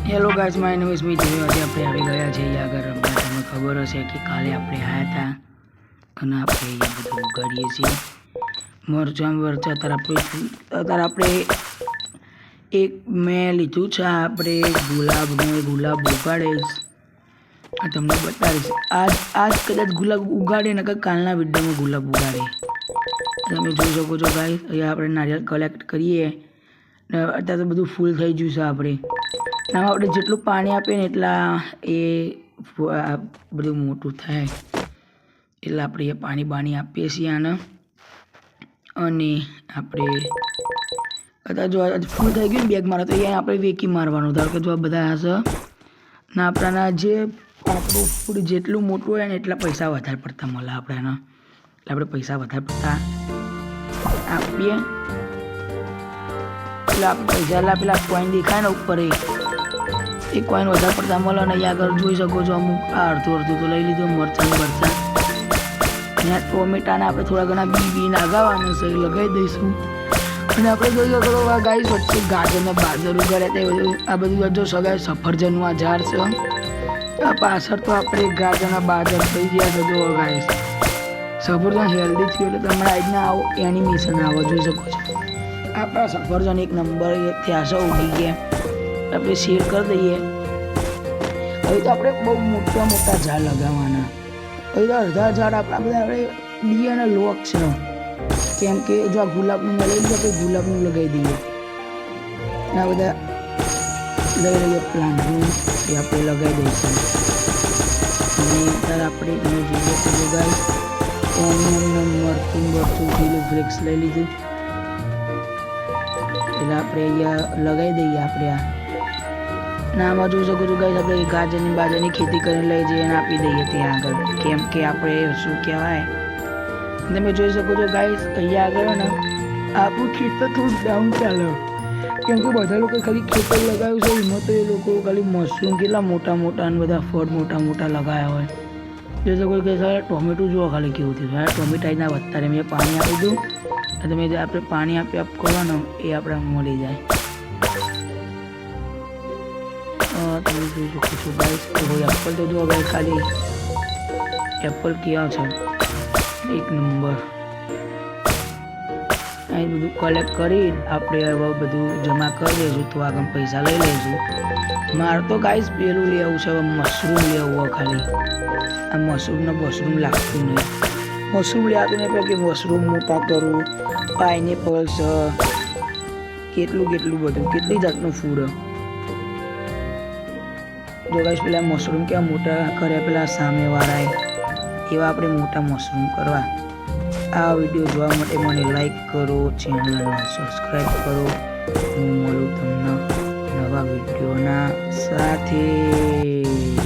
Hello guys, my name is મી આજે આપણે આવી ગયા છીએ આગળ રમવા. તમને ખબર હશે કે કાલે આપણે આવ્યા હતા અને આપણે અહીંયા બધું ઉગાડીએ છીએ મરચાં અત્યારે આપણે એક મેં લીધું છે. આપણે ગુલાબ ઉગાડીશ. આ તમને બતાવીશ. આજ કદાચ ગુલાબ ઉગાડે ને કાલના વિડીયોમાં ગુલાબ ઉગાડે. તમે જોઈ શકો છો ગાઈસ, અહીંયા આપણે નારિયેળ કલેક્ટ કરીએ ને અત્યારે તો બધું ફૂલ થઈ ગયું છે. આમાં આપણે જેટલું પાણી આપીએ ને એટલા એ બધું મોટું થાય, એટલે આપણે એ પાણી આપીએ છીએ આને. અને આપણે અત્યારે જો ફૂલ થઈ ગયું બેગ મારે તો અહીંયા આપણે વેકી મારવાનું. ધારો કે જો આ બધા હશે ને આપણાના જે આપણું ફૂડ જેટલું મોટું હોય ને એટલા પૈસા વધારે પડતા મળે આપણને. એટલે આપણે પૈસા વધારે પડતા આપીએ એટલે આપણે પૈસા પેલા કોઈન દેખાય ને ઉપર એ કોઈન વધારે પડતા મળે. અને અહીંયા આગળ જોઈ શકો છો અમુક અડધું તો લઈ લીધું મરચાં અહીંયા ટોમેટાને આપણે થોડા ઘણા બી નાગાવાનું છે, લગાવી દઈશું. અને આપણે જોઈ શકો ગાઈસ વચ્ચે ગાજર બાજર ઉગાડ્યા તે આ બધું જો સગાઈ સફરજનનું આ ઝાડ છે. આ પાછળ તો આપણે ગાજરના બાજર થઈ ગયા છે. જો ગાઈસ સફરજન હેલ્ધી થયું એટલે તમારા આજના આવો એનિમેશન આવો જોઈ શકો છો. આપણા સફરજન એક નંબર ત્યાં છે ઉગી ગયા. આપણે શેર કરી દઈએ. હવે તો આપણે બહુ મોટા ઝાડ લગાવવાના. હવે તો અડધા ઝાડ આપણા બધા આપણે બિયાના લોક છે, કેમ કે જો આ ગુલાબનું લઈ લઈએ તો ગુલાબનું લગાવી દઈએ. આ બધા લઈ લઈએ પ્લાન્ટનું એ આપણે લગાવી દઈશું. અને ત્યારે આપણે એને જોઈએ તો ગાઈસ ઓનિયન મરચું ચીલી ફ્લેક્સ લઈ લીધું એટલે આપણે અહીંયા લગાવી દઈએ. આપણે ના આમાં જોઈ શકો છો ગાઈસ આપણે ગાજરની બાજરની ખેતી કરીને લઈ જઈએ અને આપી દઈએ ત્યાં આગળ, કેમ કે આપણે શું કહેવાય તમે જોઈ શકો છો ગાઈસ અહીંયા આગળ ને આપણું ખેતર થોડું ડાઉન ચાલે, કેમ કે બધા લોકો ખાલી ખેતર લગાવ્યું છે. એમાં તો એ લોકો ખાલી મશરૂમ કેટલા મોટા અને બધા ફળ મોટા લગાવ્યા હોય. જોઈ શકો કે સારા ટોમેટું જુઓ ખાલી કેવું થયું. સારા ટોમેટાના વધતા મેં પાણી આપી દઉં તમે જે આપણે પાણી આપ કરવાનું એ આપણે મળી જાય. તમે જોઈ શકો છો ગાઈસ એપલ તો જો હવે ખાલી એપલ ક્યાં છે એક નંબર. અહીં બધું કલેક્ટ કરી આપણે હવે બધું જમા કરી દઈશું તો આગળ પૈસા લઈ લઈશું. મારે તો ગાઈસ પેલું લેવું છે, મશરૂમ લેવું હોય ખાલી. આ મશરૂમ લાગતું નહીં. મશરૂમ લેવાતું નહીં કે મશરૂમ મોટા કરું, પાઇનેપલ છે, કેટલું બધું કેટલી જાતનું ફૂડ. જો ગાઈસ પેલા મશરૂમ કેવા મોટા કરે પેલા સામેવાળા એવા આપણે મોટા મશરૂમ કરવા. આ વિડીયો જોવા માટે મને લાઈક કરો, ચેનલને સબસ્ક્રાઈબ કરો. હું મળું તમને નવા વિડીયોના સાથે.